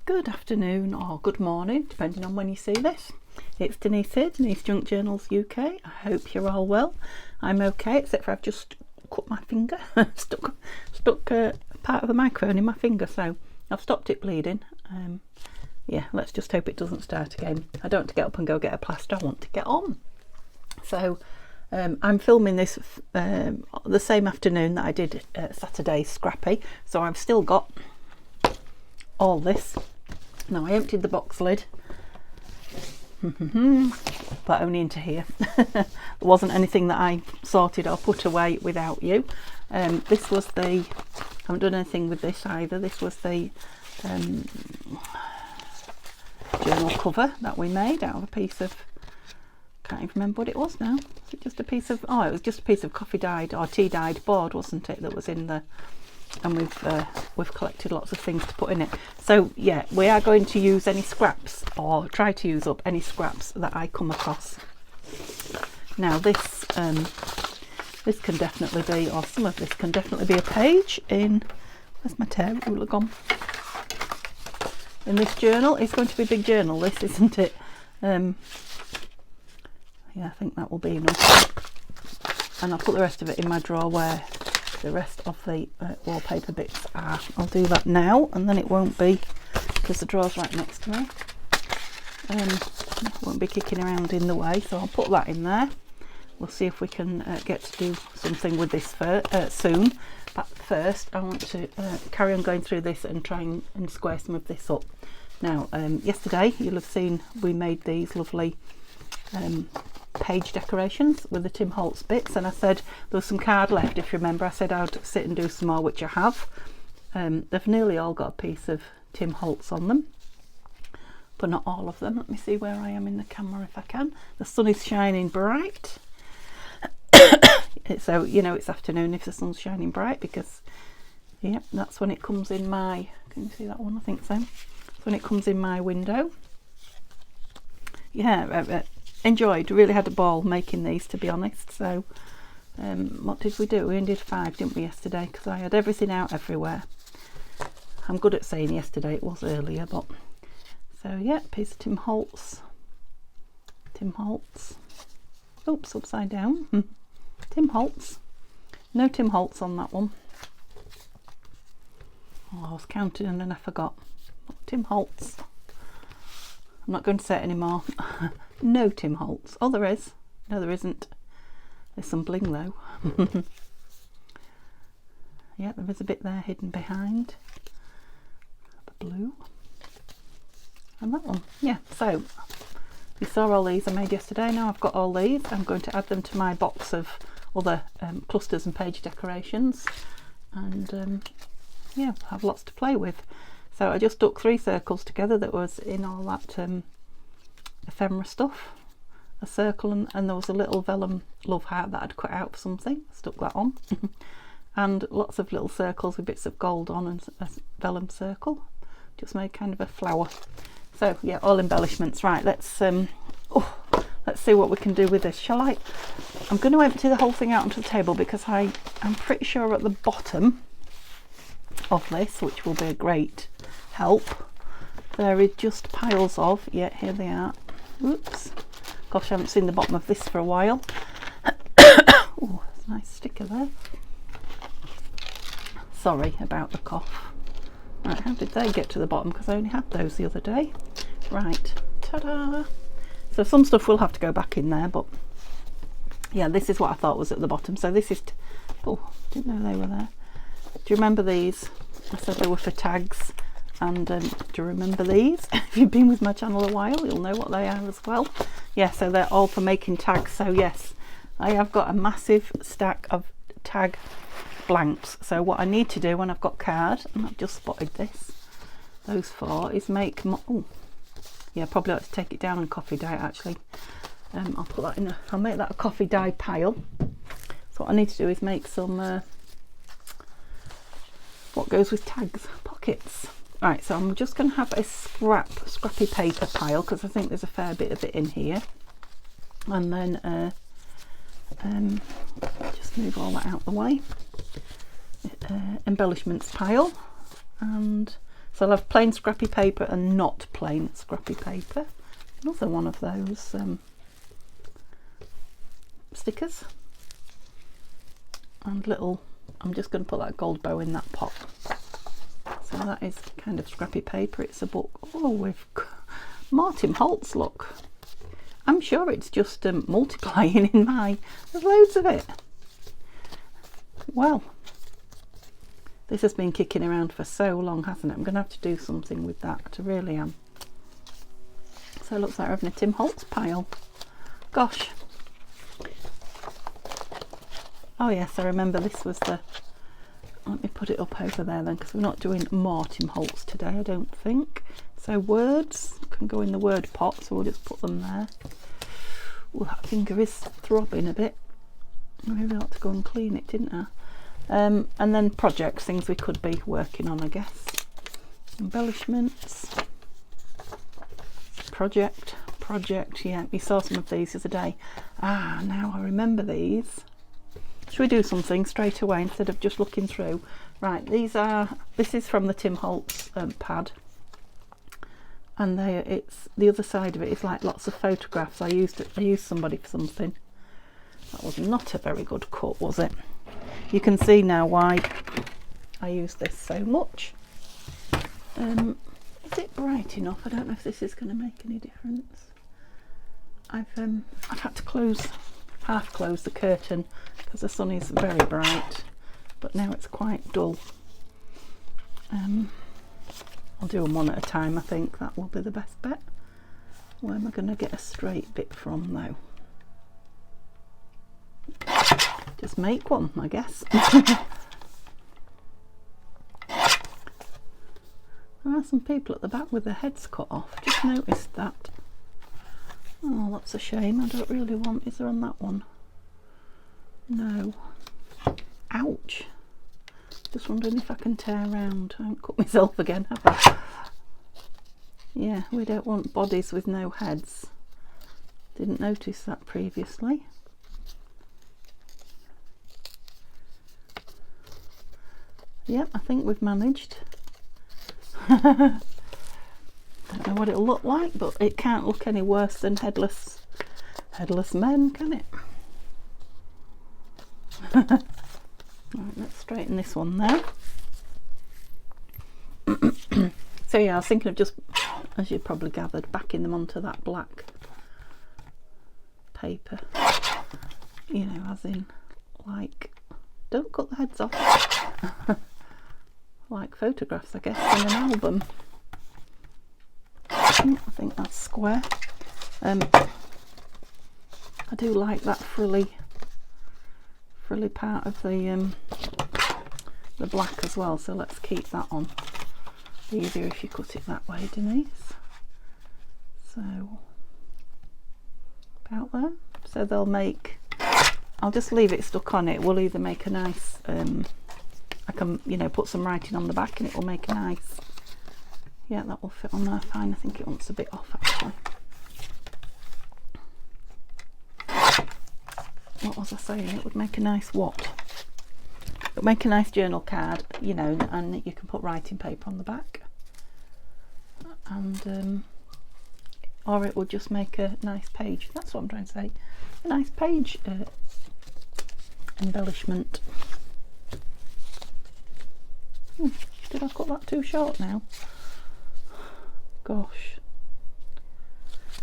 Good afternoon or good morning, depending on when you see this. It's Denise here, Denise Junk Journals UK. I hope you're all well. I'm okay, except for I've just cut my finger, stuck part of the microphone in my finger, so I've stopped it bleeding. Yeah, let's just hope it doesn't start again. I don't want to get up and go get a plaster, I want to get on. So I'm filming this the same afternoon that I did Saturday's Scrappy, so I've still got all this. Now I emptied the box lid, but only into here. There wasn't anything that I sorted or put away without you. This was the, I haven't done anything with this either, this was the journal cover that we made out of a piece of, can't even remember what it was now. Was it just a piece of, oh, it was just a piece of coffee dyed or tea dyed board, wasn't it, that was in the, and we've collected lots of things to put in it. So yeah, we are going to use any scraps, or try to use up any scraps that I come across. Now this this can definitely be, or some of this can definitely be a page in, where's my tail ruler gone, in this journal. It's going to be a big journal, this, isn't it? Yeah, I think that will be enough, and I'll put the rest of it in my drawer where the rest of the wallpaper bits are. I'll do that now, and then it won't be, because the drawer's right next to me, won't be kicking around in the way, so I'll put that in there. We'll see if we can get to do something with this soon, but first I want to carry on going through this and try and square some of this up. Now yesterday you'll have seen we made these lovely page decorations with the Tim Holtz bits, and I said there was some card left. If you remember, I said I'd sit and do some more, which I have. They've nearly all got a piece of Tim Holtz on them, but not all of them. Let me see where I am in the camera if I can. The sun is shining bright. So you know it's afternoon if the sun's shining bright, because yeah, that's when it comes in my, can you see that one? I think so. That's when it comes in my window. Yeah, enjoyed, really had a ball making these, to be honest. So what did we do? We only did 5, didn't we, yesterday, because I had everything out everywhere. I'm good at saying yesterday, it was earlier, but so yeah, piece of Tim Holtz, oops, upside down. Tim Holtz, no Tim Holtz on that one. Oh, I was counting and then I forgot. Tim Holtz, I'm not going to say it anymore. No Tim Holtz. Oh, there is. No, there isn't. There's some bling though. Yeah, there is a bit there hidden behind the blue. And that one. Yeah, so you saw all these I made yesterday. Now I've got all these. I'm going to add them to my box of other clusters and page decorations, and yeah, have lots to play with. So I just stuck 3 circles together that was in all that ephemera stuff, a circle, and there was a little vellum love heart that I'd cut out for something, stuck that on. And lots of little circles with bits of gold on, and a vellum circle, just made kind of a flower. So yeah, all embellishments. Right, let's see what we can do with this. Shall I? I'm going to empty the whole thing out onto the table, because I'm pretty sure at the bottom of this, which will be a great help, there is just piles of, yeah, here they are. Whoops, gosh, I haven't seen the bottom of this for a while. Oh, there's a nice sticker there. Sorry about the cough. Right, how did they get to the bottom, because I only had those the other day. Right, ta-da. So some stuff will have to go back in there, but yeah, this is what I thought was at the bottom. So this is, oh, didn't know they were there. Do you remember these? I said they were for tags, and do you remember these? If you've been with my channel a while, you'll know what they are as well. Yeah, so they're all for making tags. So yes, I have got a massive stack of tag blanks. So what I need to do when I've got card, and I've just spotted this, those 4, is make more. Oh, yeah, probably ought to take it down and coffee dye it, actually. I'll put that in I'll make that a coffee dye pile. So what I need to do is make some what goes with tags, pockets. Right, so I'm just going to have a scrappy paper pile, because I think there's a fair bit of it in here, and then just move all that out the way. Embellishments pile, and So I'll have plain scrappy paper and not plain scrappy paper. Another one of those stickers. And little, I'm just going to put that gold bow in that pot. So that is kind of scrappy paper. It's a book. Oh, with MoreTim Holtz, look. I'm sure it's just multiplying in my... There's loads of it. Well, this has been kicking around for so long, hasn't it? I'm going to have to do something with that. I really am. So it looks like we're having a Tim Holtz pile. Gosh. Oh yes, I remember this was the... Let me put it up over there then, because we're not doing MoreTim Holtz today, I don't think. So words can go in the word pot, so we'll just put them there. Oh, that finger is throbbing a bit. I really ought to go and clean it, didn't I? And then projects, things we could be working on, I guess. Embellishments. Project, yeah, we saw some of these the other day. Ah, now I remember these. Should we do something straight away instead of just looking through? Right, this is from the Tim Holtz pad, and it's the other side of it is like lots of photographs. I used somebody for something. That was not a very good cut, was it? You can see now why I use this so much. Is it bright enough? I don't know if this is going to make any difference. I've had to half close the curtain because the sun is very bright, but now it's quite dull. I'll do them one at a time. I think that will be the best bet. Where am I going to get a straight bit from though? Just make one, I guess. There are some people at the back with their heads cut off. Just noticed that. Oh, that's a shame. I don't really want... Is there on that one? No. Ouch. Just wondering if I can tear around. I haven't cut myself again, have I? Yeah, we don't want bodies with no heads. Didn't notice that previously. Yep, I think we've managed. Don't know what it'll look like, but it can't look any worse than headless men, can it? Right, let's straighten this one there. So yeah, I was thinking of just, as you probably gathered, backing them onto that black paper. You know, as in, like, don't cut the heads off. Like photographs, I guess, in an album. I think that's square. I do like that frilly part of the black as well, so let's keep that on. Easier if you cut it that way, Denise. So about there. So they'll make, I'll just leave it stuck on it. We'll either make a nice I can, you know, put some writing on the back and it will make a nice, yeah, that will fit on there fine. I think it wants a bit off actually. What was I saying? It would make a nice what? It would make a nice journal card, you know, and you can put writing paper on the back. And, or it would just make a nice page. That's what I'm trying to say. A nice page embellishment. Did I cut that too short now? Gosh.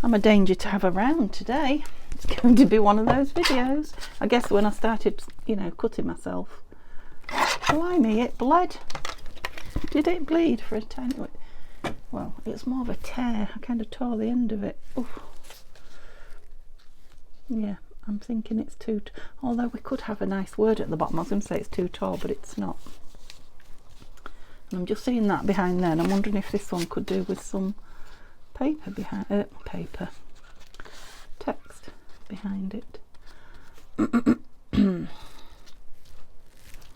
I'm a danger to have around today. It's going to be one of those videos. I guess when I started, you know, cutting myself. Blimey, it bled. Did it bleed for a tiny... Well, it's more of a tear. I kind of tore the end of it. Oof. Yeah, I'm thinking it's too... Although we could have a nice word at the bottom. I was going to say it's too tall, but it's not. And I'm just seeing that behind there, and I'm wondering if this one could do with some paper behind text behind it.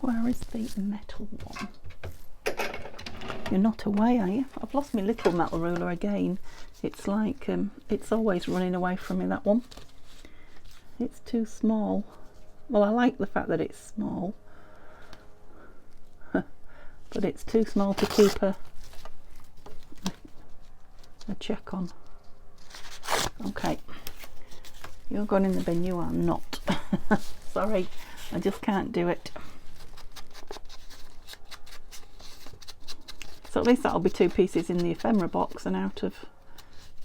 Where is the metal one? You're not away, are you? I've lost my little metal ruler again. It's like it's always running away from me, that one. It's too small. Well, I like the fact that it's small. But it's too small to keep a a check on. Okay, you're going in the bin, you are not. Sorry, I just can't do it. So at least that'll be 2 pieces in the ephemera box and out of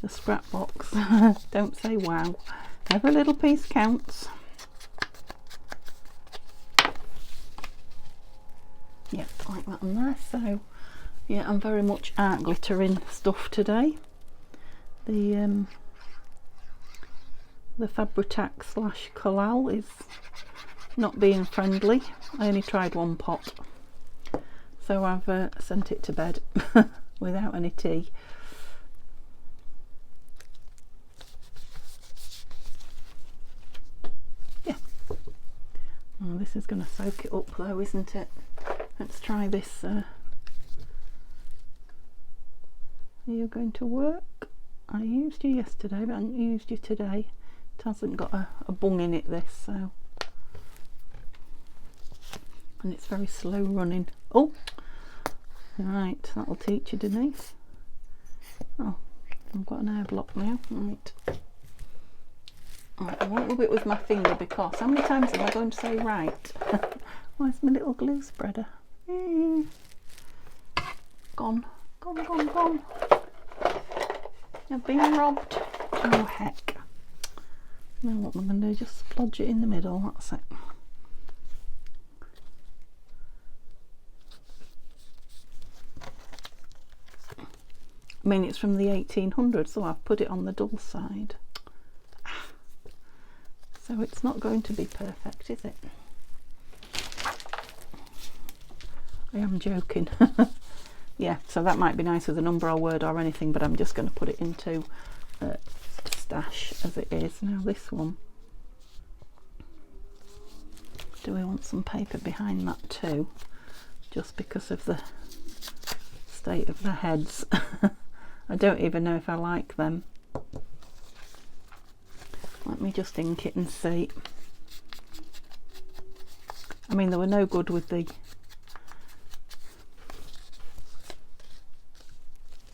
the scrap box. Don't say wow. Every little piece counts. Yep, like that on there. So yeah, I'm very much art glittering stuff today. The Fabri-Tac / Collal is not being friendly. I only tried 1 pot, so I've sent it to bed without any tea. Yeah. Oh, this is going to soak it up though, isn't it? Let's try this. Are you going to work? I used you yesterday, but I haven't used you today. It hasn't got a bung in it, this, so. And it's very slow running. Oh! Right, that'll teach you, Denise. Oh, I've got an air block now. Right. I won't rub it with my finger because how many times am I going to say right? Where's my little glue spreader? Gone. Gone. I've been robbed. Oh heck. Now what I'm going to do, just splodge it in the middle, that's it. I mean, it's from the 1800s, so I've put it on the dull side. So it's not going to be perfect, is it? I am joking. Yeah, so that might be nice with a number or word or anything, but I'm just going to put it into stash as it is. Now this one, do we want some paper behind that too? Just because of the state of the heads. I don't even know if I like them. Let me just ink it and see. I mean, they were no good with the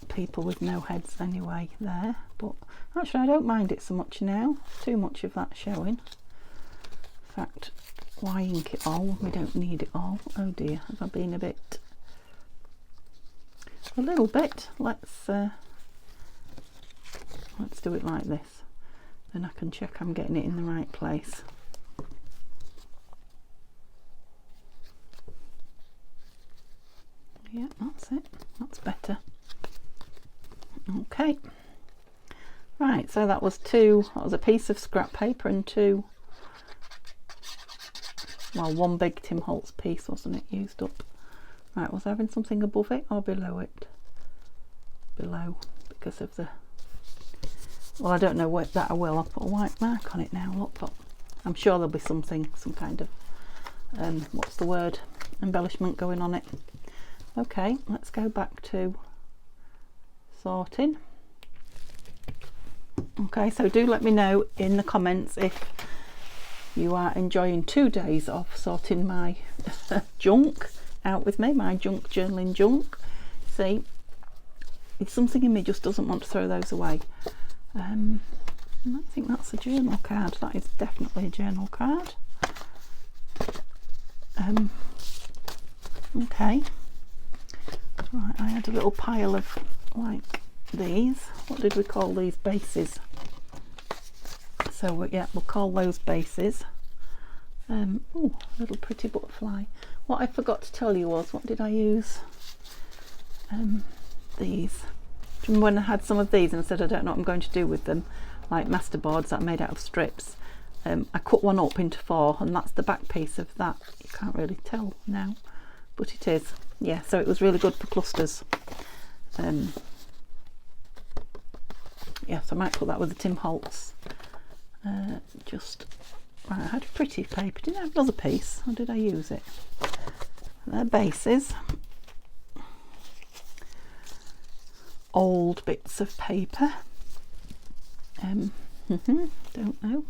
people with no heads anyway there, but actually I don't mind it so much now. Too much of that showing. In fact, why ink it all when we don't need it all? Oh dear, have I been a little bit. Let's do it like this, then I can check I'm getting it in the right place. Yeah, that's it, that's better. Okay, right, so that was a piece of scrap paper and one big Tim Holtz piece, wasn't it, used up. Right, was I having something above it or below it? Below, because of the, well, I don't know what that I will. I'll put a white mark on it now, look, but I'm sure there'll be something, some kind of, what's the word, embellishment going on it. Okay, let's go back to sorting. Okay, so do let me know in the comments if you are enjoying 2 days of sorting my junk out with me, my junk journaling junk. See, it's something in me just doesn't want to throw those away. I think that's a journal card. That is definitely a journal card. Okay, right, I had a little pile of like these, what did we call these, bases? So yeah, we'll call those bases. Oh, little pretty butterfly. What I forgot to tell you was, what did I use? These. Do you remember when I had some of these and said I don't know what I'm going to do with them, like masterboards that are made out of strips? I cut one up into 4 and that's the back piece of that. You can't really tell now, but it is. Yeah, so it was really good for clusters. Yeah, so I might put that with the Tim Holtz. Just right, I had a pretty paper. Didn't I have another piece, or did I use it? They're bases. Old bits of paper. Don't know.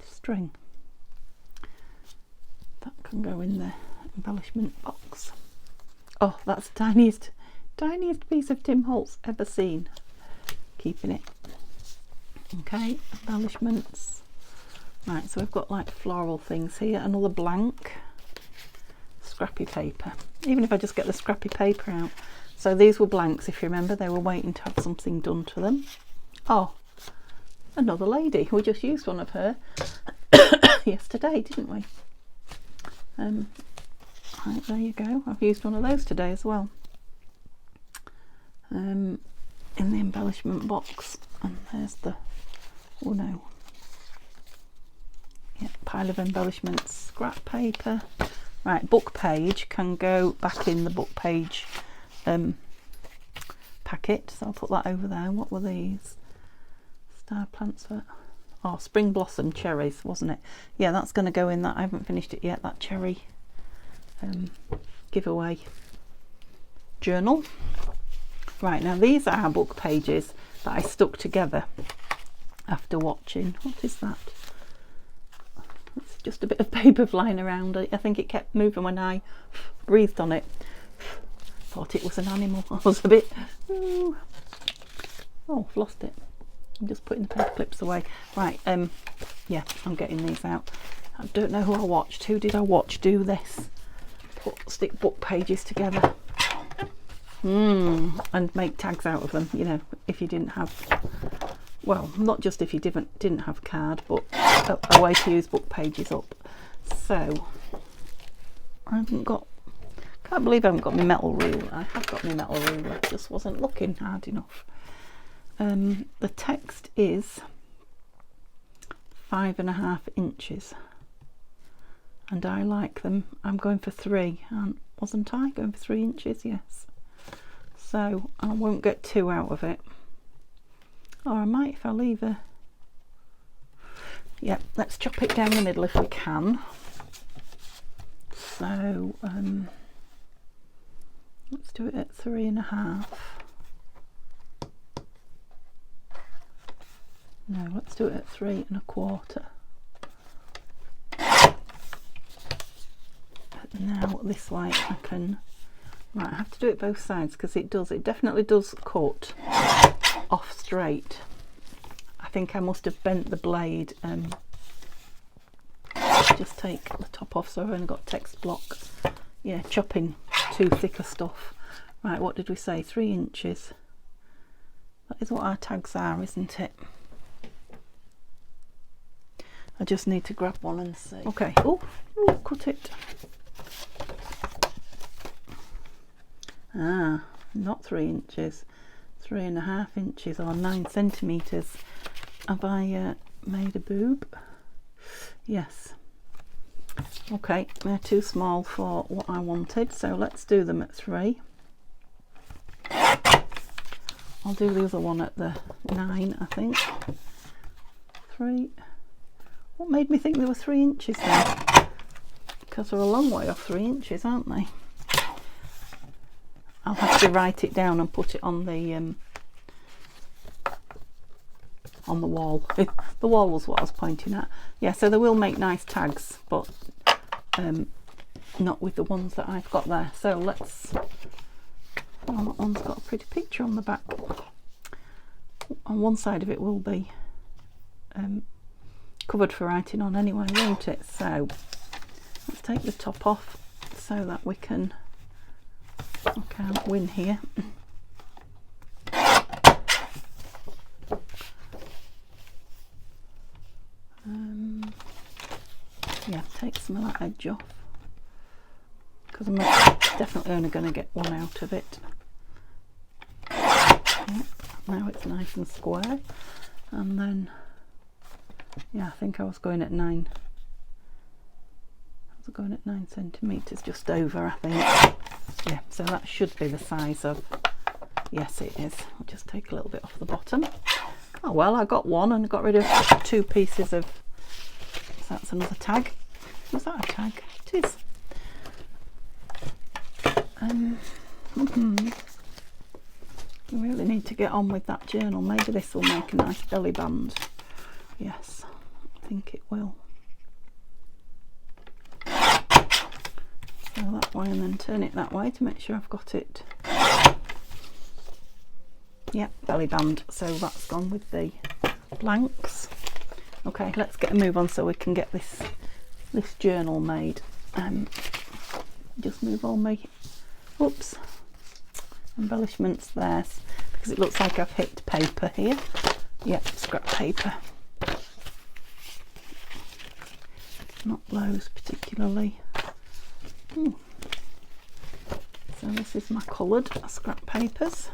String. That can go in the embellishment box. Oh, that's the Tiniest piece of Tim Holtz ever seen. Keeping it. Okay, embellishments. Right, so we've got like floral things here. Another blank scrappy paper. Even if I just get the scrappy paper out. So these were blanks, if you remember. They were waiting to have something done to them. Oh, another lady. We just used one of her yesterday, didn't we? Right, there you go. I've used one of those today as well. In the embellishment box. And there's the, oh no. Yeah, pile of embellishments. Scrap paper. Right, book page can go back in the book page packet. So I'll put that over there. What were these? Star plants for... Oh, spring blossom cherries, wasn't it? Yeah, that's going to go in that. I haven't finished it yet. That cherry giveaway journal. Right, now these are book pages that I stuck together after watching. What is that? It's just a bit of paper flying around. I think it kept moving when I breathed on it. Thought it was an animal. I was a bit... Ooh. Oh, I've lost it. I'm just putting the paper clips away. Right, yeah, I'm getting these out. I don't know who I watched. Who did I watch do this? Stick book pages together. And make tags out of them, you know, if you didn't have, well, not just if you didn't have card, but a way to use book pages up. So I haven't got, can't believe I haven't got my metal ruler. I have got my metal ruler, I just wasn't looking hard enough. The text is 5.5 inches and I like them. I'm going for 3, wasn't I going for 3 inches? Yes. So I won't get 2 out of it, or I might if I leave a, yeah, let's chop it down the middle if we can. So let's do it at 3.5. No, let's do it at 3.25. Now this way I can, right, I have to do it both sides because it definitely does cut off straight. I think I must have bent the blade and just take the top off, so I've only got text block. Yeah, chopping too thicker stuff. Right, what did we say? 3 inches. That is what our tags are, isn't it? I just need to grab one and see. Okay, oh, cut it. Ah, not 3 inches, 3.5 inches or 9 centimetres. Have I made a boob? Yes. Okay, they're too small for what I wanted, so let's do them at 3. I'll do the other one at the 9, I think. 3. What made me think they were 3 inches then? Because they're a long way off 3 inches, aren't they? I'll have to write it down and put it on the wall. The wall was what I was pointing at. Yeah, so they will make nice tags, but not with the ones that I've got there. So let's, oh, that one's got a pretty picture on the back. On one side of it will be covered for writing on anyway, won't it? So let's take the top off so that we can, I can't win here. Yeah, take some of that edge off because I'm definitely only going to get one out of it. Yeah, now it's nice and square, and then yeah, I think I was going at 9. I was going at 9 centimetres, just over, I think. Yeah, so that should be the size of, yes it is. I'll just take a little bit off the bottom. Oh well, I got one and got rid of 2 pieces of, so that's another tag. Was that a tag? It is. I really need to get on with that journal. Maybe this will make a nice belly band. Yes, I think it will. So that way, and then turn it that way to make sure I've got it Yeah, belly band. So that's gone with the blanks. Okay, let's get a move on so we can get this journal made. Just move all my embellishments there, because it looks like I've hit paper here. Yeah, scrap paper. Not those particularly. So this is my coloured scrap papers.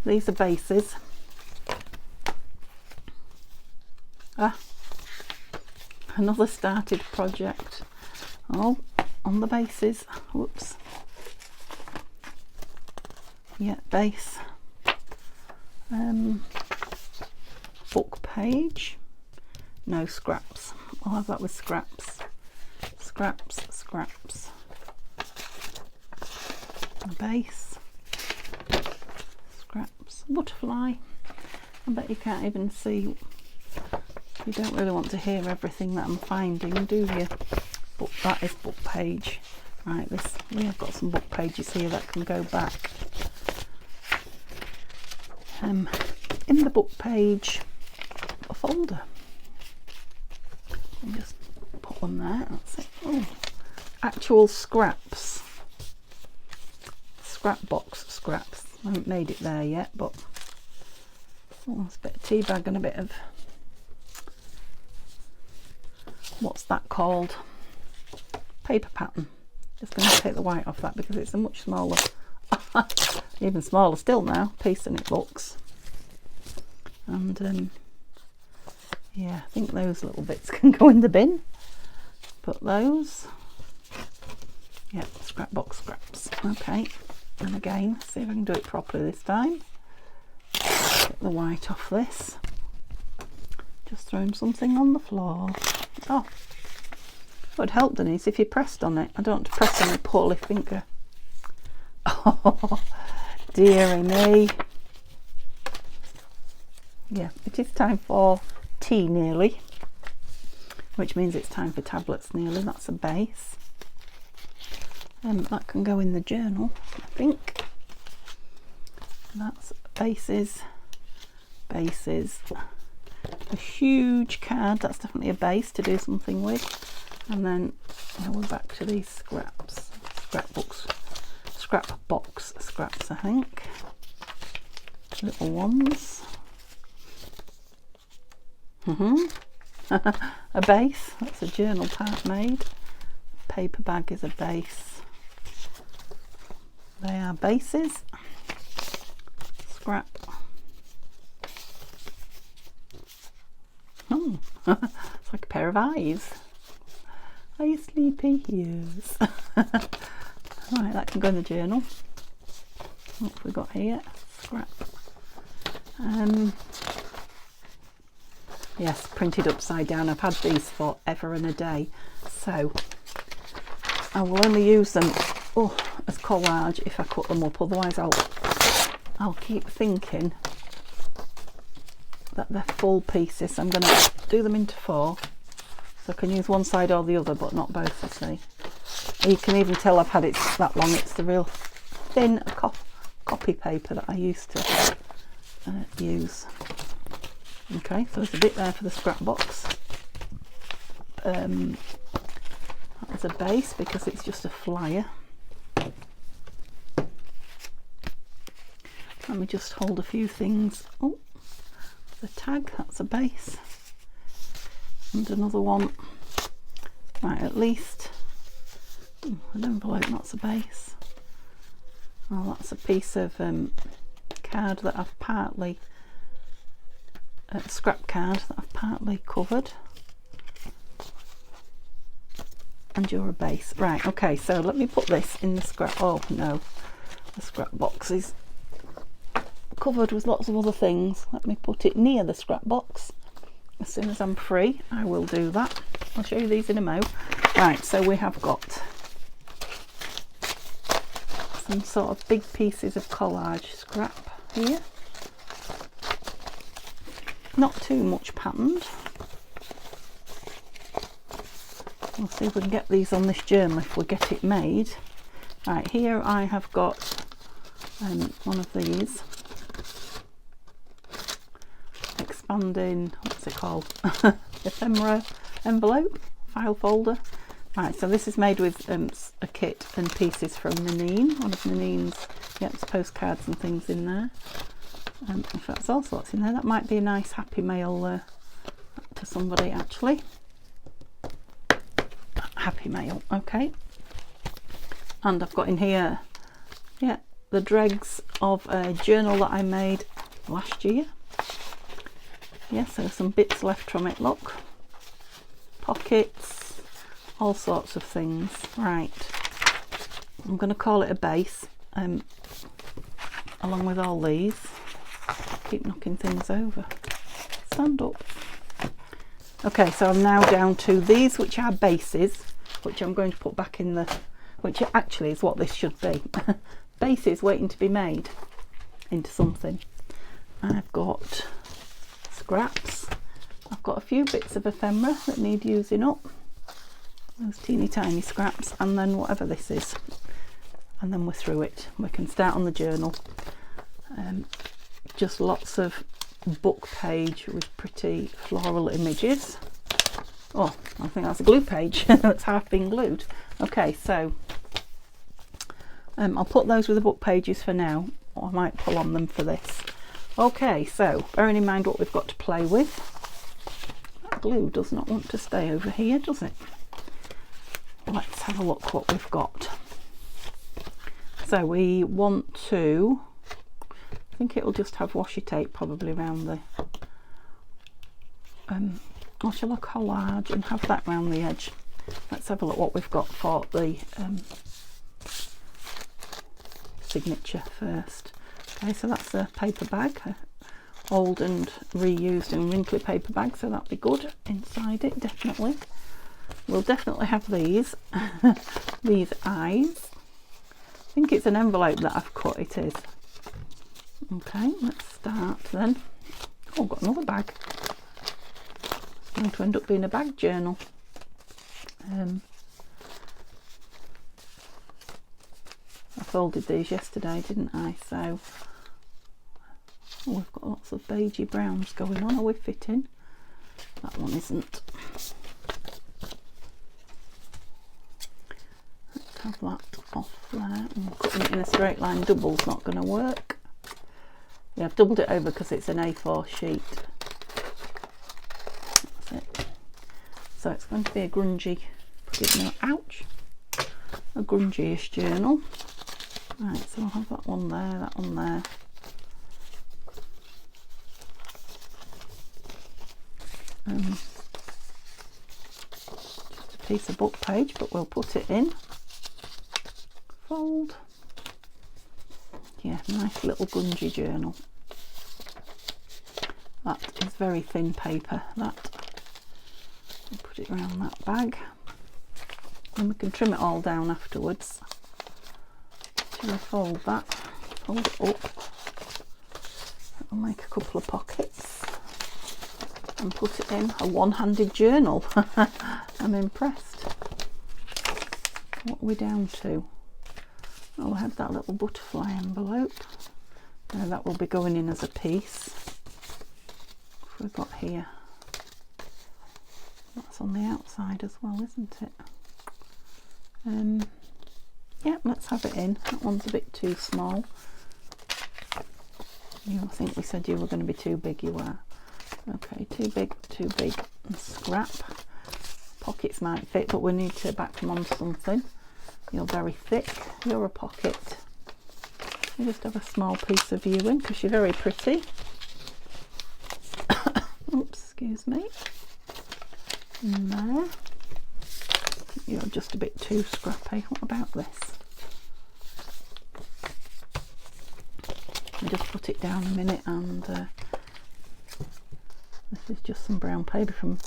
These are bases. Another started project. Oh, on the bases. Whoops. Yeah, base. Book page. No, scraps. I'll have that with scraps. Scraps. A base. Scraps. Butterfly. I bet you can't even see. You don't really want to hear everything that I'm finding, do you? But that is book page. Right, we have got some book pages here that can go back. In the book page, a folder. And just put one there. That's it. Oh, actual scraps. Scrap box scraps. I haven't made it there yet, but it's a bit of tea bag and a bit of, what's that called? Paper pattern. Just going to take the white off that because it's a much smaller, even smaller still now, piece than it looks. And yeah, I think those little bits can go in the bin. Put those. Yeah, scrap box scraps. Okay, and again, see if I can do it properly this time. Get the white off this. Just throwing something on the floor. Oh, what would help, Denise, if you pressed on it. I don't want to press on my poorly finger. Oh, dearie me. Yeah, it is time for tea nearly, which means it's time for tablets nearly. That's a base. That can go in the journal, I think. That's bases. A huge card, that's definitely a base to do something with. And then we're back to these scraps. Scrap box scraps, I think. Little ones. A base, that's a journal part made. Paper bag is a base. They are bases. Scrap. Oh, it's like a pair of eyes. Are you sleepy? Yes. Right, that can go in the journal. What have we got here? Scrap. Yes, printed upside down. I've had these for ever and a day, so I will only use them as collage if I cut them up. Otherwise, I'll keep thinking that they're full pieces. I'm going to do them into 4, so I can use one side or the other, but not both. You see, you can even tell I've had it that long. It's the real thin copy paper that I used to use. Okay, so there's a bit there for the scrap box. That was a base because it's just a flyer. Let me just hold a few things. Oh, the tag, that's a base. And another one. Right, at least an envelope, that's a base. Oh, that's a piece of card that I've partly scrap card that I've partly covered. And you're a base. Right, okay, so let me put this in the scrap. Oh no, the scrap box is covered with lots of other things. Let me put it near the scrap box. As soon as I'm free, I will do that. I'll show you these in a mo. Right, so we have got some sort of big pieces of collage scrap here. Not too much patterned. We'll see if we can get these on this journal if we get it made. Right, here I have got one of these. expanding, what's it called? Ephemera envelope, file folder. Right, so this is made with a kit and pieces from Nanine, one of Nanine's, yeah, there's postcards and things in there. In fact, there's all sorts in there. That might be a nice happy mail to somebody, actually. Happy mail, okay. And I've got in here, yeah, the dregs of a journal that I made last year. Yeah, so some bits left from it, look. Pockets, all sorts of things. Right, I'm going to call it a base, along with all these. Keep knocking things over. Stand up. Okay, so I'm now down to these, which are bases, which I'm going to put back in the, which actually is what this should be. Bases waiting to be made into something. I've got scraps. I've got a few bits of ephemera that need using up. Those teeny tiny scraps, and then whatever this is. And then we're through it. We can start on the journal. Just lots of book page with pretty floral images. Oh, I think that's a glue page that's half been glued. Okay, so I'll put those with the book pages for now, or I might pull on them for this. Okay, so bearing in mind what we've got to play with, that glue does not want to stay over here, does it? Let's have a look what we've got. So we want to, I think it'll just have washi tape probably around the, or shall I collage and have that round the edge? Let's have a look what we've got for the signature first. Okay, so that's a paper bag, old and reused and wrinkly paper bag, so that'll be good inside it, definitely. We'll definitely have these, these eyes. I think it's an envelope that I've cut, it is. Okay, let's start then. Oh, I've got another bag. It's going to end up being a bag journal. I folded these yesterday, didn't I? So oh, we've got lots of beigey browns going on. Are we fitting? That one isn't. Let's have that off there. And cutting it in a straight line double's not going to work. Yeah, I've doubled it over because it's an A4 sheet. That's it. So it's going to be a grungy, ouch, a grungy-ish journal. Right, so I'll have that one there, that one there. Just a piece of book page, but we'll put it in. Fold. Yeah, nice little grungy journal. That is very thin paper, that. We'll put it around that bag. And we can trim it all down afterwards. Shall I fold that? Fold it up. I'll make a couple of pockets and put it in a one-handed journal. I'm impressed. What are we down to? Oh, I had that little butterfly envelope. Now that will be going in as a piece. What have we got here? That's on the outside as well, isn't it? Yeah, let's have it in. That one's a bit too small. I think we said you were going to be too big, you were. Okay, too big, and scrap. Pockets might fit, but we need to back them onto something. You're very thick, you're a pocket. You just have a small piece of you in because you're very pretty. Oops, excuse me. In there. You're just a bit too scrappy. What about this? I'll just put it down a minute, and this is just some brown paper from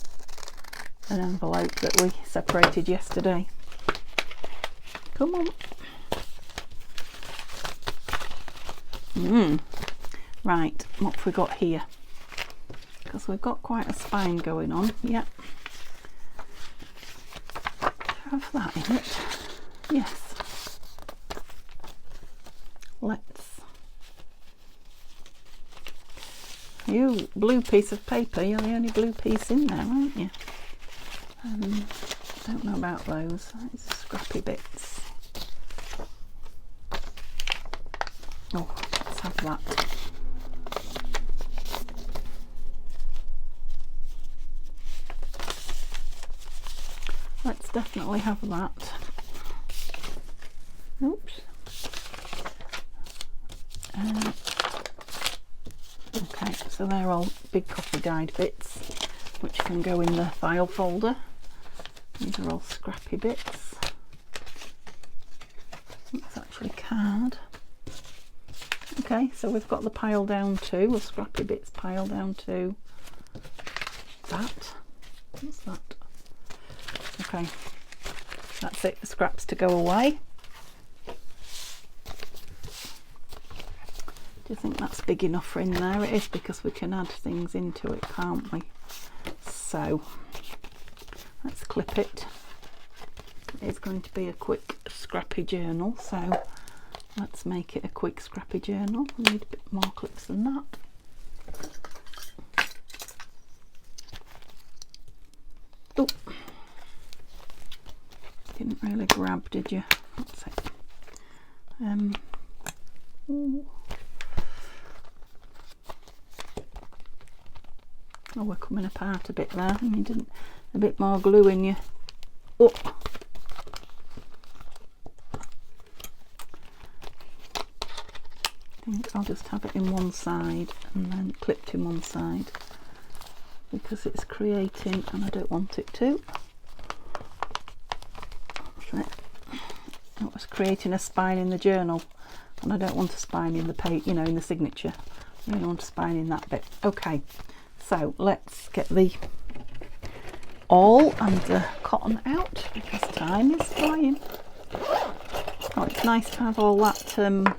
an envelope that we separated yesterday. Come on. Right, what have we got here? Because we've got quite a spine going on. Yep. Have that in it. Yes. You blue piece of paper, you're the only blue piece in there, aren't you? Don't know about those. It's scrappy bits. Oh, let's have that. Let's definitely have that. Oops. Okay, so they're all big coffee dyed bits, which can go in the file folder. These are all scrappy bits. It's actually card. Okay, so we've got the pile down to, the scrappy bits pile down to that. What's that? Okay, that's it for scraps to go away. Do you think that's big enough for in there? It is, because we can add things into it, can't we? So let's clip it. It's going to be a quick scrappy journal, so let's make it a quick scrappy journal. We need a bit more clips than that. Oh, didn't really grab, did you? That's it. Ooh. Oh, we're coming apart a bit there. You didn't a bit more glue in you. Oh. I think I'll just have it in one side and then clipped in one side, because it's creating, and I don't want it to. It was creating a spine in the journal, and I don't want a spine in the page, you know, in the signature. I don't want a spine in that bit. Okay, so let's get the awl and the cotton out, because time is flying. Oh, it's nice to have all that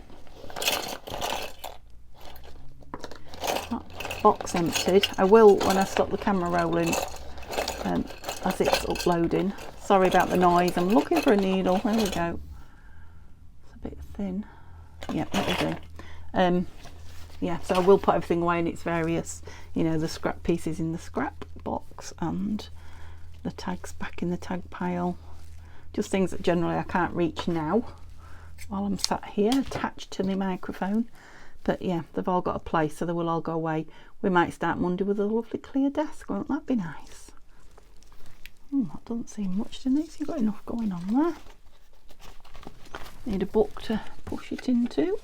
box emptied. I will when I stop the camera rolling, as it's uploading. Sorry about the noise. I'm looking for a needle. There we go. It's a bit thin. Yeah, that'll do. Yeah, so I will put everything away in its various, you know, the scrap pieces in the scrap box and the tags back in the tag pile. Just things that generally I can't reach now while I'm sat here attached to the microphone. But yeah, they've all got a place, so they will all go away. We might start Monday with a lovely clear desk. Won't that be nice? Oh, that doesn't seem much to need. You've got enough going on there. Need a book to push it into.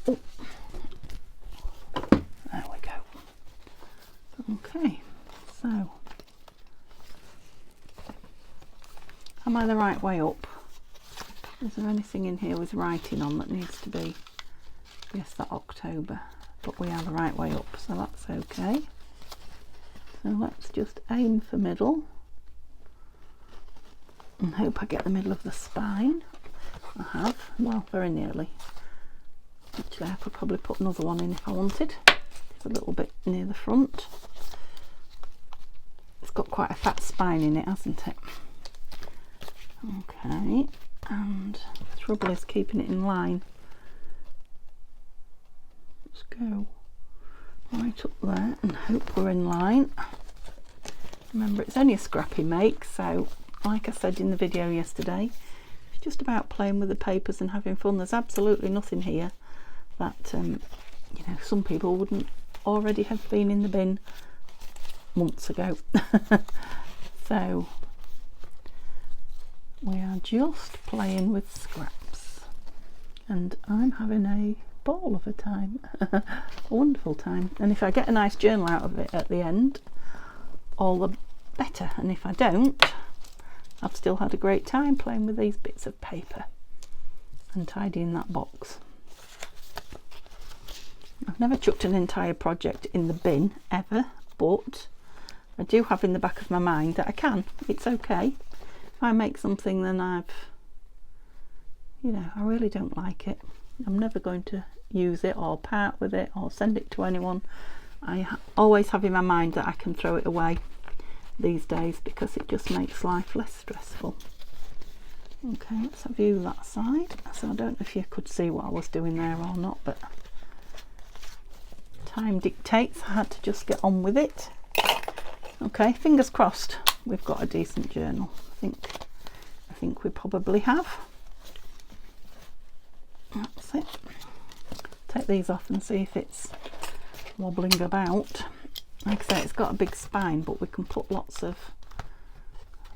Oh. There we go. Okay, so am I the right way up? Is there anything in here with writing on that needs to be? Yes, that October, but we are the right way up, so that's okay. So let's just aim for middle and hope I get the middle of the spine. I have, well, very nearly. Actually, I could probably put another one in if I wanted. It's a little bit near the front. It's got quite a fat spine in it, hasn't it? Okay, and the trouble is keeping it in line. Let's go right up there and hope we're in line. Remember, it's only a scrappy make, so like I said in the video yesterday, it's just about playing with the papers and having fun. There's absolutely nothing here that you know, some people wouldn't already have been in the bin months ago. So we are just playing with scraps, and I'm having a ball of a time. A wonderful time. And if I get a nice journal out of it at the end, all the better. And if I don't, I've still had a great time playing with these bits of paper and tidying that box. I've never chucked an entire project in the bin ever, but I do have in the back of my mind that I can. It's okay. If I make something, then I've, you know, I really don't like it, I'm never going to use it or part with it or send it to anyone. I always have in my mind that I can throw it away these days, because it just makes life less stressful. Okay, let's view that side. So I don't know if you could see what I was doing there or not, but time dictates, I had to just get on with it. Okay, fingers crossed we've got a decent journal. I think we probably have. That's it. Take these off and see if it's wobbling about. Like I say, it's got a big spine, but we can put lots of,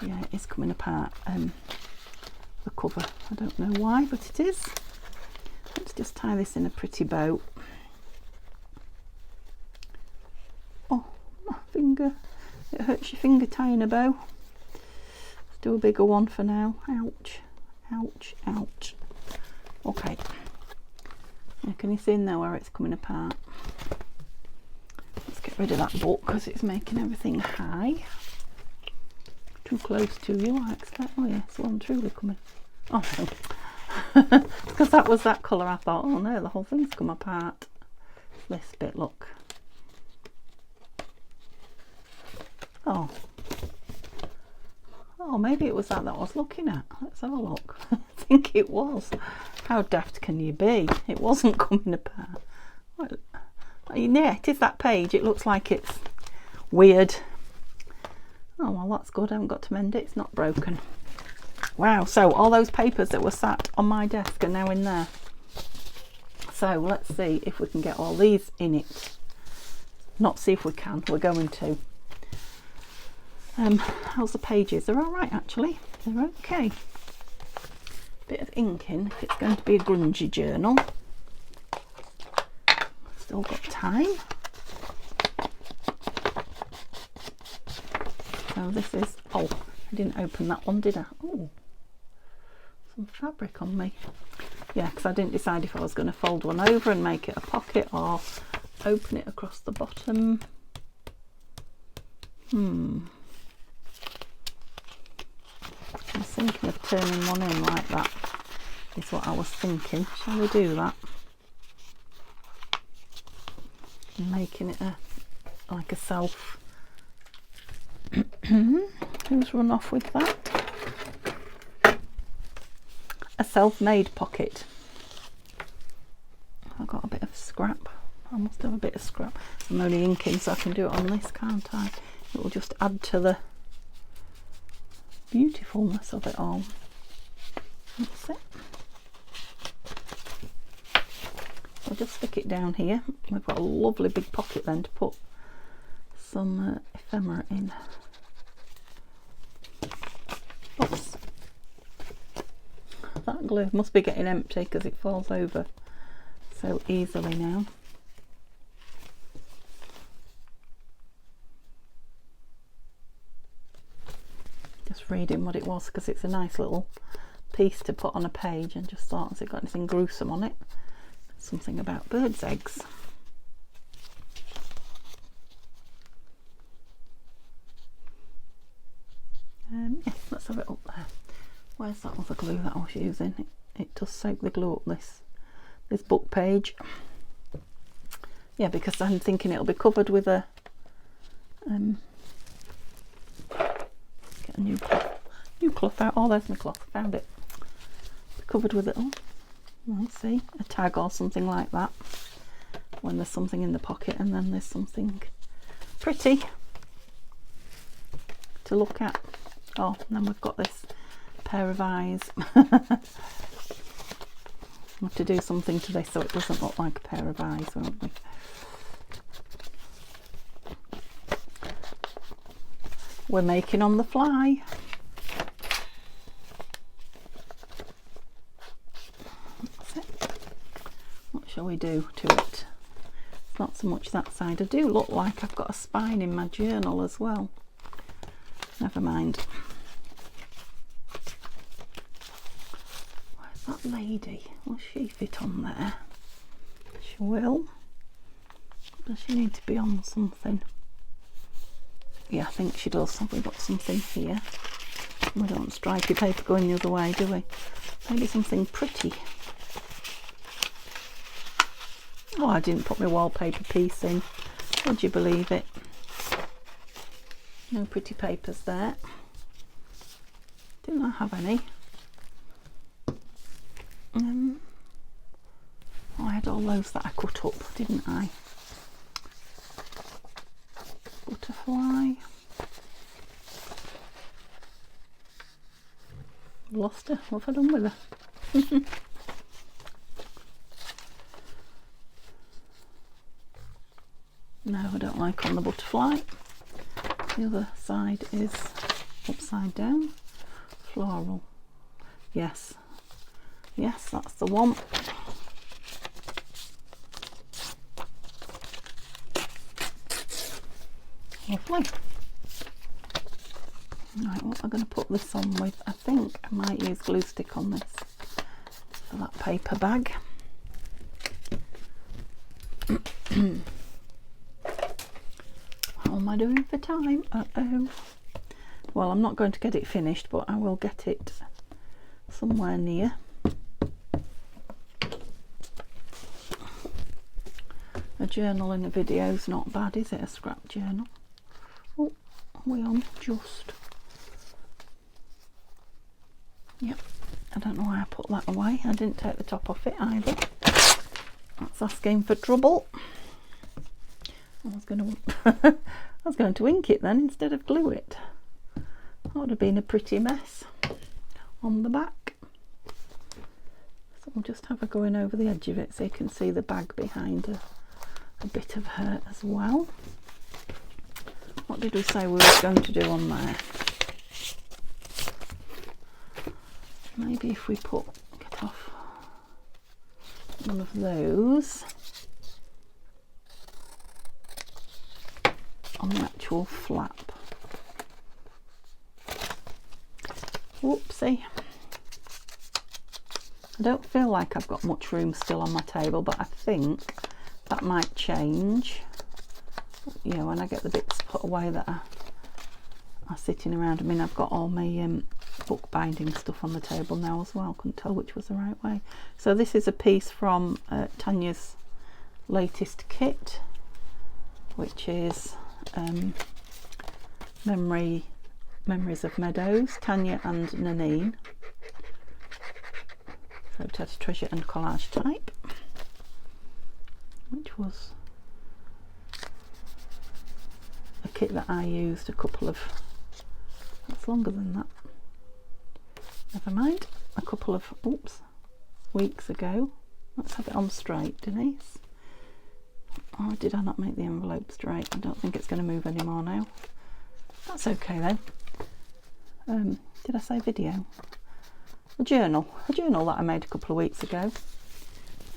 yeah, it is coming apart, the cover. I don't know why, but it is. Let's just tie this in a pretty bow. Oh, my finger. It hurts your finger tying a bow. Let's do a bigger one for now. Ouch, ouch, ouch. Okay. Yeah, can you see in there where it's coming apart? Let's get rid of that book because it's making everything high. Too close to you, I expect. Oh yeah, it's one truly coming. Oh no. Because that was that colour, I thought, oh no, the whole thing's come apart. This bit, look. Oh, maybe it was that I was looking at. Let's have a look. I think it was. How daft can you be? It wasn't coming apart. Well, yeah, it is that page. It looks like it's weird. Oh, well, that's good. I haven't got to mend it. It's not broken. Wow, so all those papers that were sat on my desk are now in there. So let's see if we can get all these in it. Not see if we can, we're going to. How's the pages? They're all right, actually. They're okay. Bit of inking if it's going to be a grungy journal. Still got time. So this is, oh, I didn't open that one, did I? Oh, some fabric on me. Yeah, because I didn't decide if I was going to fold one over and make it a pocket or open it across the bottom. I was thinking of turning one in like that, is what I was thinking. Shall we do that? And making it like a self. Who's run off with that? A self-made pocket. I've got a bit of scrap. I must have a bit of scrap. I'm only inking, so I can do it on this, can't I? It will just add to the beautifulness of it all. That's it. I'll just stick it down here. We've got a lovely big pocket then to put some ephemera in. Oops. That glue must be getting empty because it falls over so easily now. Just reading what it was because it's a nice little piece to put on a page, and just thought, has it got anything gruesome on it? Something about birds' eggs. Yeah, let's have it up there. Where's that other glue that I was using? It does soak the glue up this book page. Yeah, because I'm thinking it'll be covered with a get a new cloth out. Oh, there's my cloth. Found it. Covered with it all. Let's see, a tag or something like that. When there's something in the pocket, and then there's something pretty to look at. Oh, and then we've got this pair of eyes. I have to do something to this so it doesn't look like a pair of eyes, won't we? We're making on the fly. That's it. What shall we do to it? It's not so much that side. I do look like I've got a spine in my journal as well. Never mind. Where's that lady? Will she fit on there? She will. Does she need to be on something? Yeah, I think she does. Have we got something here? We don't want stripy paper going the other way, do we? Maybe something pretty. Oh, I didn't put my wallpaper piece in. Would you believe it? No pretty papers there. Didn't I have any? Oh, I had all those that I cut up, didn't I? butterfly. Lost her. What have I done with her? No, I don't like on the butterfly. The other side is upside down. Floral. Yes. Yes, that's the one. Lovely. Right, what am I going to put this on with? I think I might use glue stick on this for that paper bag. How am I doing for time? Uh-oh. Well, I'm not going to get it finished, but I will get it somewhere near. A journal in a video is not bad, is it? A scrap journal. Oh, are we on? Just. Yep. I don't know why I put that away. I didn't take the top off it either. That's asking for trouble. I was going to ink it then instead of glue it. That would have been a pretty mess on the back. So we'll just have a going over the edge of it so you can see the bag behind her. A bit of her as well. What did we say we were going to do on there? Maybe if we get off one of those on the actual flap. Whoopsie. I don't feel like I've got much room still on my table, but I think that might change. You know, when I get the bits put away that are sitting around. I mean, I've got all my book binding stuff on the table now as well. Couldn't tell which was the right way. So this is a piece from Tanya's latest kit, which is Memories of Meadows, Tanya and Nanine. Photo to treasure and collage type, which was a kit that I used a couple of, that's longer than that, never mind, a couple of weeks ago. Let's have it on straight, Denise. Or did I not make the envelope straight? I don't think it's going to move anymore now. That's okay then. Did I say video? A journal that I made a couple of weeks ago.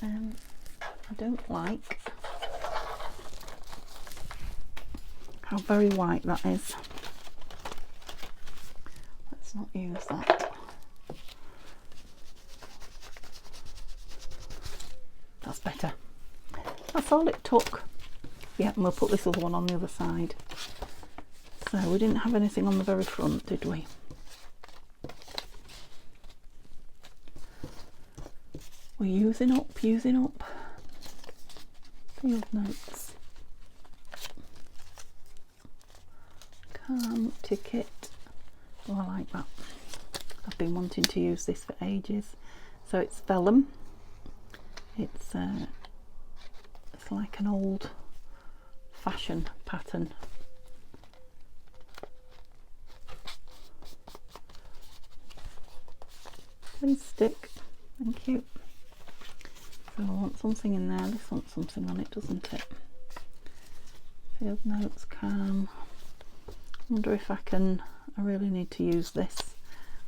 I don't like how very white that is. Let's not use that. That's better. That's all it took. Yeah, and we'll put this other one on the other side. So we didn't have anything on the very front, did we? We're using up field notes. Calm ticket. Oh, I like that. I've been wanting to use this for ages. So it's vellum. It's like an old fashion pattern. Please stick. Thank you. So I want something in there. This wants something on it, doesn't it? Field notes, calm. Wonder if I really need to use this.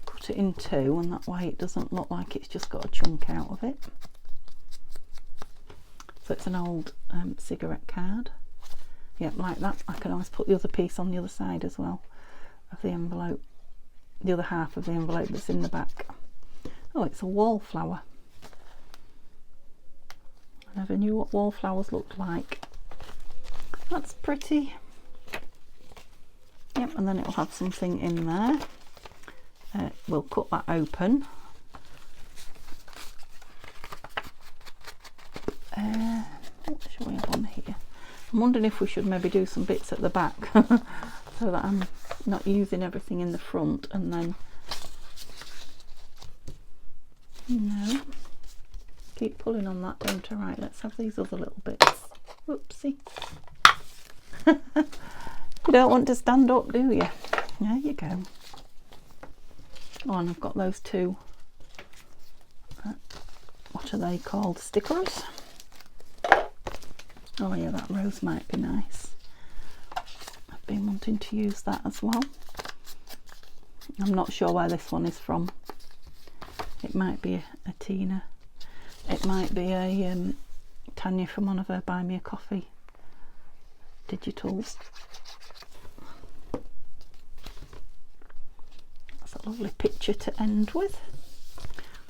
Cut it in two, and that way it doesn't look like it's just got a chunk out of it. So it's an old cigarette card. Yeah, like that. I can always put the other piece on the other side as well of the envelope. The other half of the envelope that's in the back. Oh, it's a wallflower. I never knew what wallflowers looked like. That's pretty. Yep, and then it'll have something in there. We'll cut that open. What shall we have on here? I'm wondering if we should maybe do some bits at the back so that I'm not using everything in the front, and then no, keep pulling on that, don't I? Right, let's have these other little bits. Whoopsie. You don't want to stand up, do you? There you go. Oh, and I've got those two, what are they called, stickers? Oh yeah, that rose might be nice. I've been wanting to use that as well. I'm not sure where this one is from. It might be a Tina. It might be a Tanya from one of her Buy Me a Coffee digitals. That's a lovely picture to end with.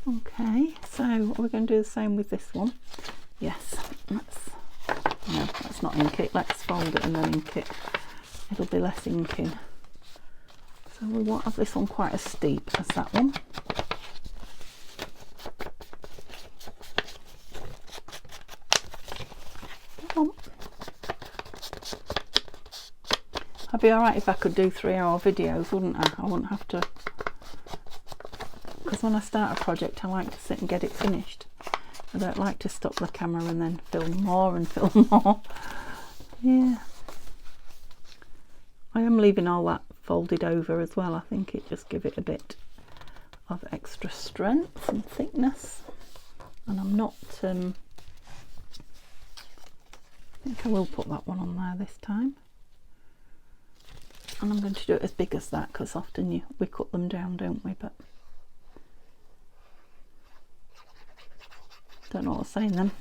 Okay, so we're going to do the same with this one. Yes, let's not ink it. Let's fold it and then ink it. It'll be less inking. So we won't have this one quite as steep as that one. I'd be alright if I could do 3-hour videos, wouldn't I? I wouldn't have to, because when I start a project I like to sit and get it finished. I don't like to stop the camera and then film more and film more. Yeah, I am leaving all that folded over as well. I think it just gives it a bit of extra strength and thickness. And I'm not I think I will put that one on there this time. And I'm going to do it as big as that, because often we cut them down, don't we? But don't know what I'm saying then.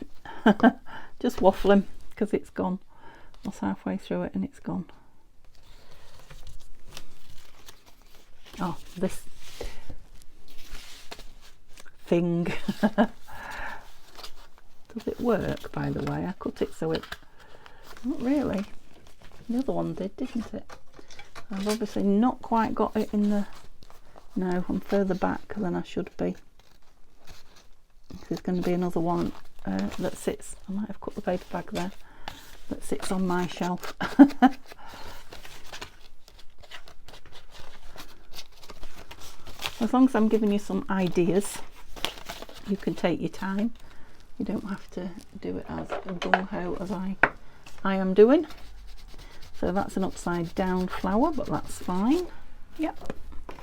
Just waffling, because it's gone. I was halfway through it and it's gone. Oh, this thing. Does it work, by the way? I cut it so it... Not really. The other one did, didn't it? I've obviously not quite got it in the... No, I'm further back than I should be. There's going to be another one that sits... I might have cut the paper bag there. That sits on my shelf. As long as I'm giving you some ideas, you can take your time. You don't have to do it as gung-ho as I am doing. So that's an upside down flower, but that's fine. Yep.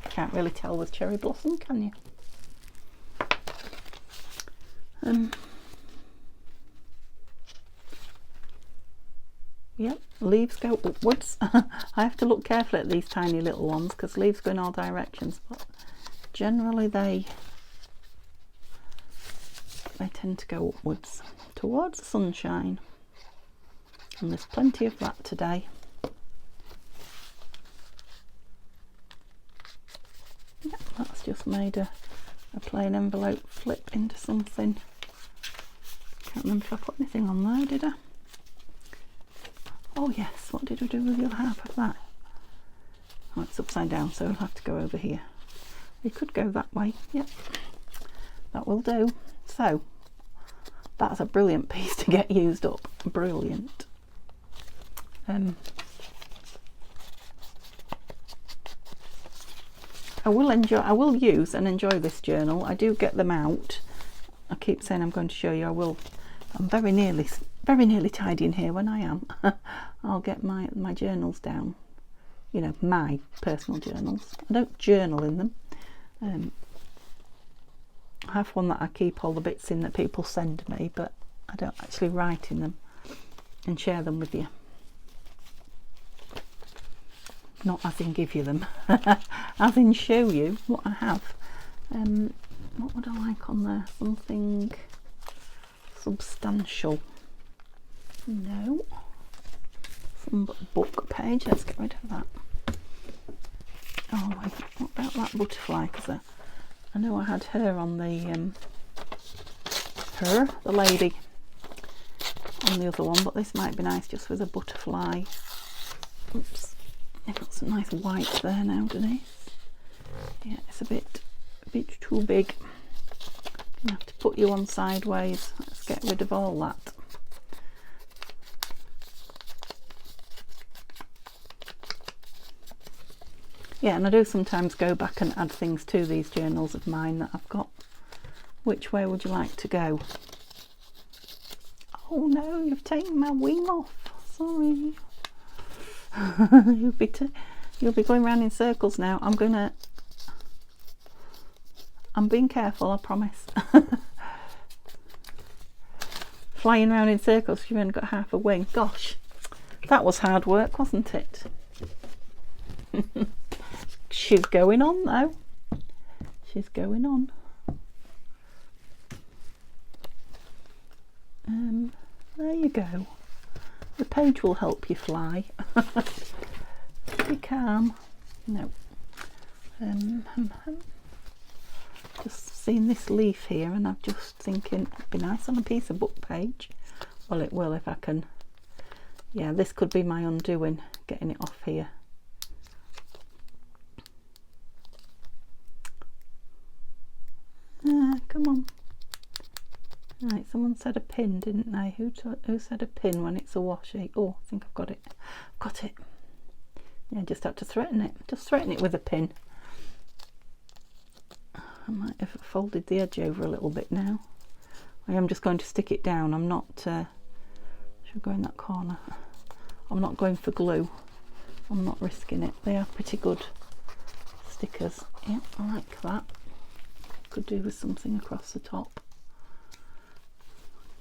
Can't really tell with cherry blossom, can you? Yep, leaves go upwards. I have to look carefully at these tiny little ones because leaves go in all directions, but generally they tend to go upwards towards the sunshine, and there's plenty of that today. Yep, that's just made a plain envelope flip into something. Can't remember if I put anything on there, did I? Oh yes, what did we do with the other half of that? Oh, it's upside down, so we'll have to go over here. We could go that way. Yep, that will do. So that's a brilliant piece to get used up. Brilliant. I will use and enjoy this journal. I do get them out. I keep saying I'm going to show you. I will. I'm very nearly tidying here when I am. I'll get my journals down. You know, my personal journals. I don't journal in them. I have one that I keep all the bits in that people send me, but I don't actually write in them and share them with you. Not as in give you them, as in show you what I have. What would I like on there? Something substantial. No. Some book page. Let's get rid of that. Oh wait, what about that butterfly? Because I know I had her on the the lady on the other one, but this might be nice just with a butterfly. Oops, they've got some nice white there now, Denise. Yeah, it's a bit too big. Gonna have to put you on sideways. Let's get rid of all that. Yeah, and I do sometimes go back and add things to these journals of mine that I've got. Which way would you like to go? Oh no, you've taken my wing off. Sorry. You'll be going round in circles now. I'm being careful, I promise. Flying around in circles, you've only got half a wing. Gosh, that was hard work, wasn't it? She's going on though. She's going on. There you go. The page will help you fly. Be calm. No. Just seen this leaf here and I'm just thinking it'd be nice on a piece of book page. Well, it will if I can. Yeah, this could be my undoing, getting it off here. Come on. Right, someone said a pin, didn't they? Who said a pin when it's a washi? Oh, I think I've got it. Got it. Yeah, just have to threaten it. Just threaten it with a pin. I might have folded the edge over a little bit now. I am just going to stick it down. I'm not, should go in that corner. I'm not going for glue. I'm not risking it. They are pretty good stickers. Yeah, I like that. Could do with something across the top.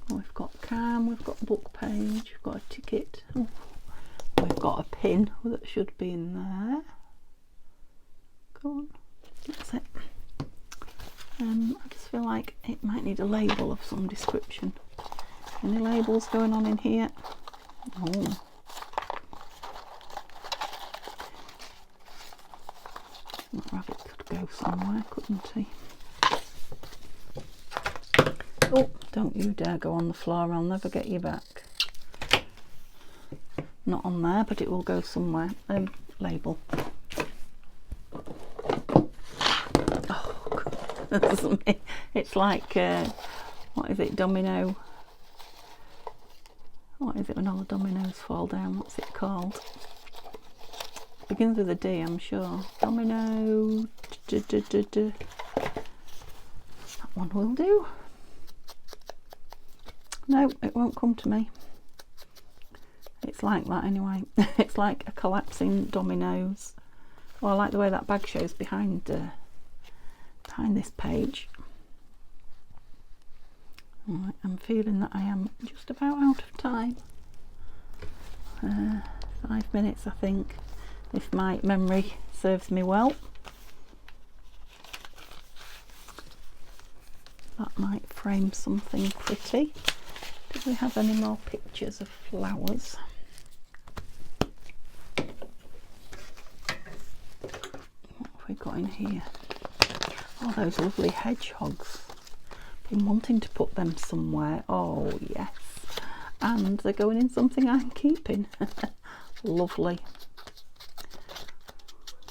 Oh, we've got cam, we've got book page, we've got a ticket. Oh, we've got a pin that should be in there. Go on, that's it. I just feel like it might need a label of some description. Any labels going on in here? Oh. That rabbit could go somewhere, couldn't he? Oh, don't you dare go on the floor, I'll never get you back. Not on there, but it will go somewhere. Label. Oh, God. It's like, what is it, domino? What is it when all the dominoes fall down? What's it called? Begins with a D, I'm sure. Domino. That one will do. No, it won't come to me. It's like that anyway. It's like a collapsing dominoes. Well, I like the way that bag shows behind this page. Right, I'm feeling that I am just about out of time. 5 minutes, I think, if my memory serves me well. That might frame something pretty. Do we have any more pictures of flowers? What have we got in here? Oh, those lovely hedgehogs. Been wanting to put them somewhere. Oh yes, and they're going in something I'm keeping. Lovely.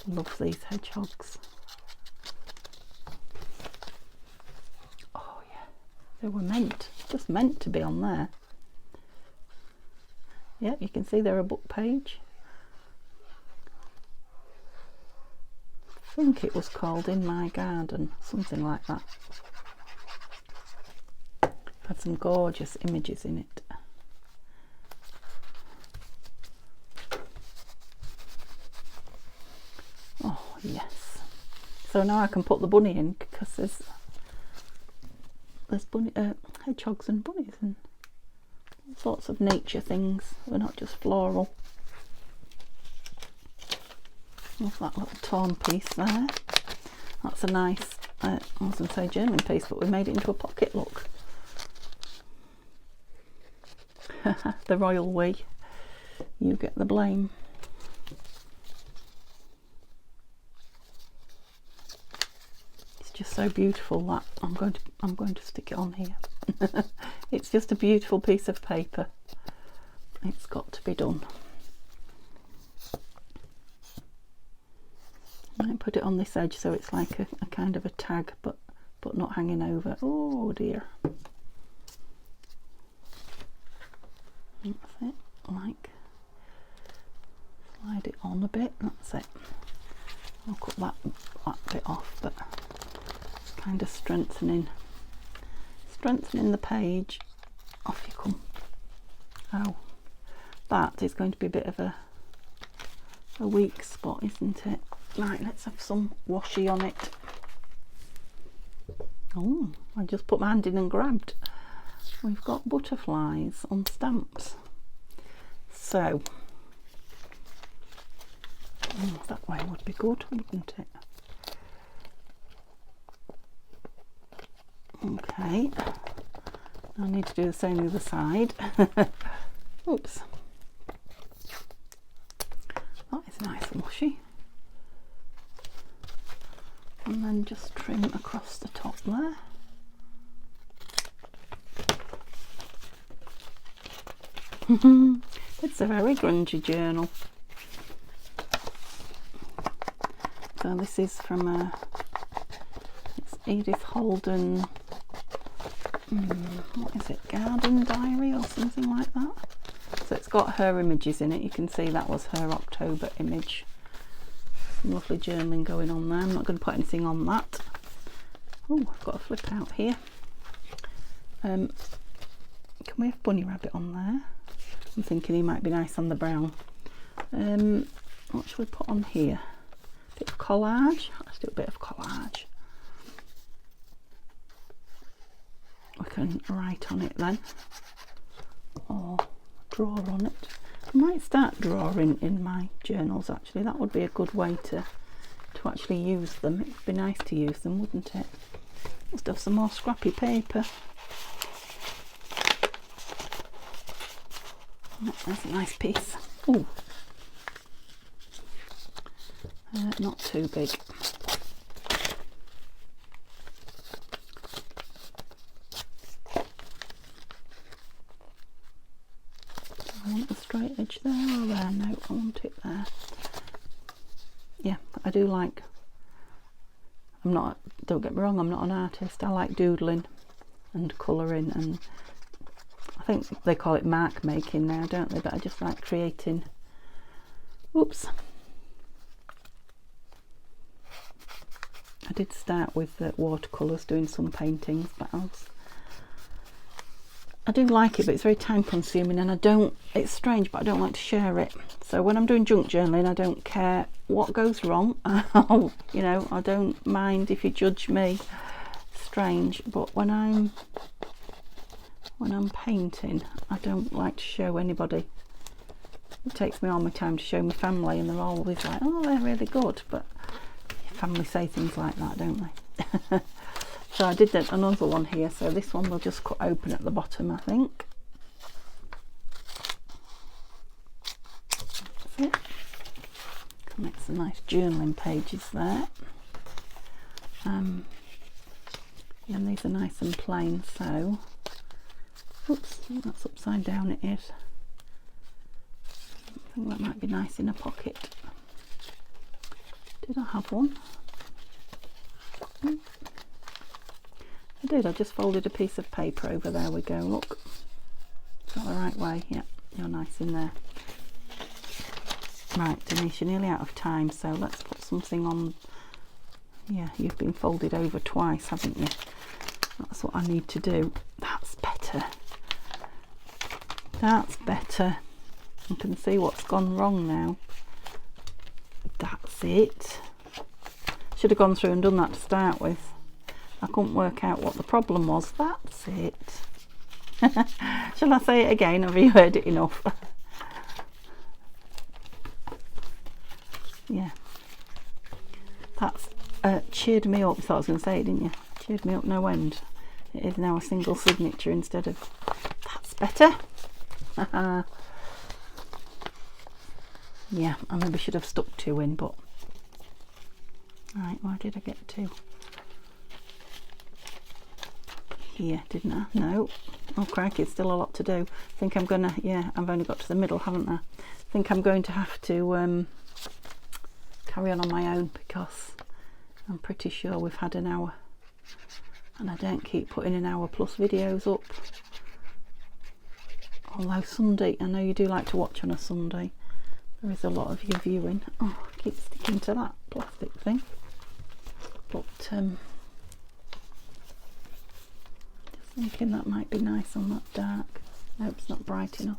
Love these hedgehogs. Oh yeah, they were just meant to be on there. Yeah, you can see they're a book page. I think it was called In My Garden, something like that. Had some gorgeous images in it. Oh yes. So now I can put the bunny in because there's bunny, hedgehogs and bunnies and all sorts of nature things. They're not just floral. Love that little torn piece there. That's a nice, I was going to say German piece, but we made it into a pocket look. The royal we. You get the blame. It's just so beautiful that I'm going to stick it on here. It's just a beautiful piece of paper. It's got to be done. I might put it on this edge so it's like a kind of a tag, but not hanging over. Oh dear. That's it. Like, slide it on a bit. That's it. I'll cut that bit off, but it's kind of strengthening the page. Off you come. Oh, that is going to be a bit of a a weak spot, isn't it? Right, let's have some washi on it. Oh, I just put my hand in and grabbed. We've got butterflies on stamps. So, that way would be good, wouldn't it? Okay, I need to do the same the other side. Oops. That is nice and washi. And then just trim across the top there. It's a very grungy journal. So this is from it's Edith Holden, what is it, Garden Diary or something like that. So it's got her images in it. You can see that was her October image. Some lovely journaling going on there. I'm not going to put anything on that. Oh, I've got a flip out here. Can we have Bunny Rabbit on there? I'm thinking he might be nice on the brown. What should we put on here? A bit of collage. Let's do a bit of collage. We can write on it then, or draw on it. I might start drawing in my journals actually. That would be a good way to actually use them. It'd be nice to use them, wouldn't it? Must have some more scrappy paper. That's a nice piece. Oh, not too big. I want the straight edge there or there? No, I want it there. Yeah, I do like, don't get me wrong, I'm not an artist. I like doodling and colouring, and I think they call it mark making now, don't they? But I just like creating. Oops. I did start with watercolours, doing some paintings, but I do like it, but it's very time consuming, and it's strange, but I don't like to share it. So when I'm doing junk journaling, I don't care what goes wrong. You know, I don't mind if you judge me. Strange, but when I'm painting, I don't like to show anybody. It takes me all my time to show my family, and they're always like, oh, they're really good, but family say things like that, don't they? So I did another one here, so this one we'll just cut open at the bottom, I think. That's it. Make some nice journaling pages there. And these are nice and plain, so oops, that's upside down, it is. I think that might be nice in a pocket. Did I have one? I did, I just folded a piece of paper over there. We go, look. Is that the right way? Yeah, you're nice in there. Right, Denise, you're nearly out of time, so let's put something on. Yeah, you've been folded over twice, haven't you? That's what I need to do. That's better. That's better. I can see what's gone wrong now. That's it. Should have gone through and done that to start with. I couldn't work out what the problem was. That's it. Shall I say it again? Have you heard it enough? Yeah. That's cheered me up. You thought I was going to say it, didn't you? Cheered me up no end. It is now a single signature instead of... That's better. Yeah, I maybe should have stuck 2 in, but... Right, where did I get to? Here, didn't I? No. Oh crikey, it's still a lot to do. I think I'm gonna, yeah, I've only got to the middle, haven't I? I think I'm going to have to carry on my own, because I'm pretty sure we've had an hour, and I don't keep putting an hour plus videos up. Although Sunday, I know you do like to watch on a Sunday. There is a lot of you viewing. Oh, I keep sticking to that plastic thing. But just thinking that might be nice on that dark. Nope, it's not bright enough.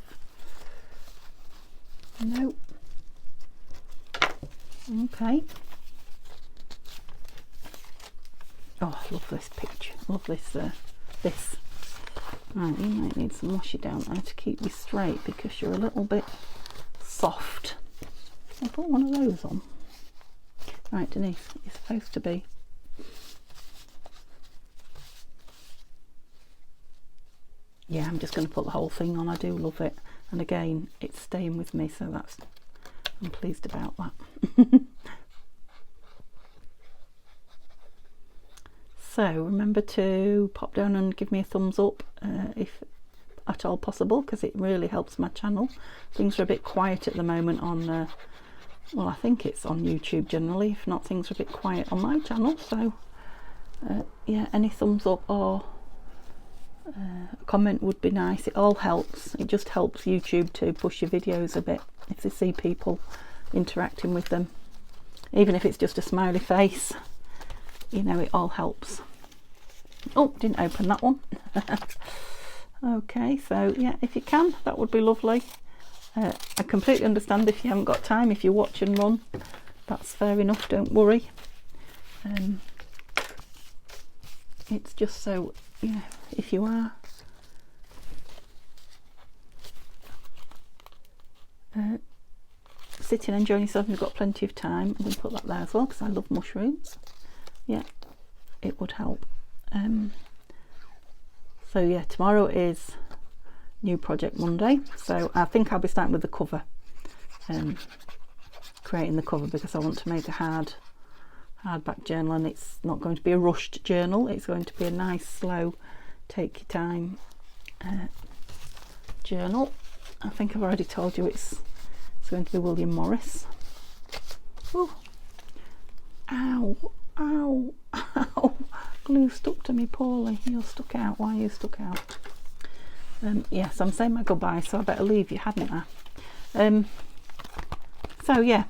Nope. Okay. Oh, I love this picture. Love this. This. Right, you might need some washi down there to keep you straight because you're a little bit soft. I'll put one of those on. Right, Denise, you're supposed to be. Yeah, I'm just going to put the whole thing on. I do love it, and again, it's staying with me, so I'm pleased about that. So remember to pop down and give me a thumbs up if at all possible, because it really helps my channel. Things are a bit quiet at the moment on well, I think it's on YouTube generally. If not, things are a bit quiet on my channel, so yeah, any thumbs up or a comment would be nice. It all helps. It just helps YouTube to push your videos a bit if they see people interacting with them, even if it's just a smiley face. You know, it all helps. Oh, didn't open that one. Okay, so yeah, if you can, that would be lovely. I completely understand if you haven't got time, if you watch and run, that's fair enough, don't worry. It's just so, you know, if you are sitting enjoying yourself and you've got plenty of time, I'm going to put that there as well because I love mushrooms. Yeah, it would help. So yeah, tomorrow is new project Monday, so I think I'll be starting with the cover, creating the cover, because I want to make a hardback journal, and it's not going to be a rushed journal. It's going to be a nice, slow, take your time journal. I think I've already told you it's going to be William Morris. Ooh. Ow, ow, ow. Glue stuck to me poorly. You're stuck out. Why are you stuck out? Yes, I'm saying my goodbye, so I better leave you, hadn't I? So yeah,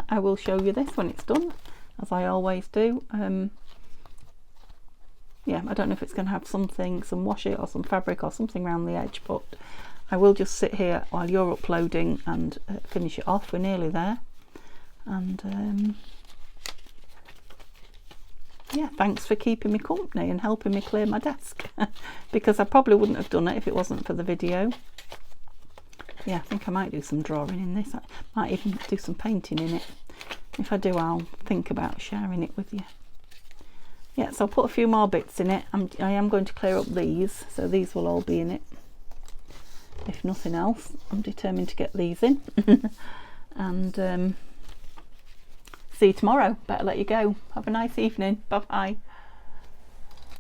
I will show you this when it's done, as I always do. Yeah, I don't know if it's going to have some washi or some fabric or something around the edge, but I will just sit here while you're uploading and finish it off. We're nearly there. And yeah, thanks for keeping me company and helping me clear my desk, because I probably wouldn't have done it if it wasn't for the video. Yeah, I think I might do some drawing in this. I might even do some painting in it. If I do, I'll think about sharing it with you. Yeah, so I'll put a few more bits in it. I am going to clear up these, so these will all be in it. If nothing else, I'm determined to get these in. And see you tomorrow. Better let you go. Have a nice evening. Bye bye.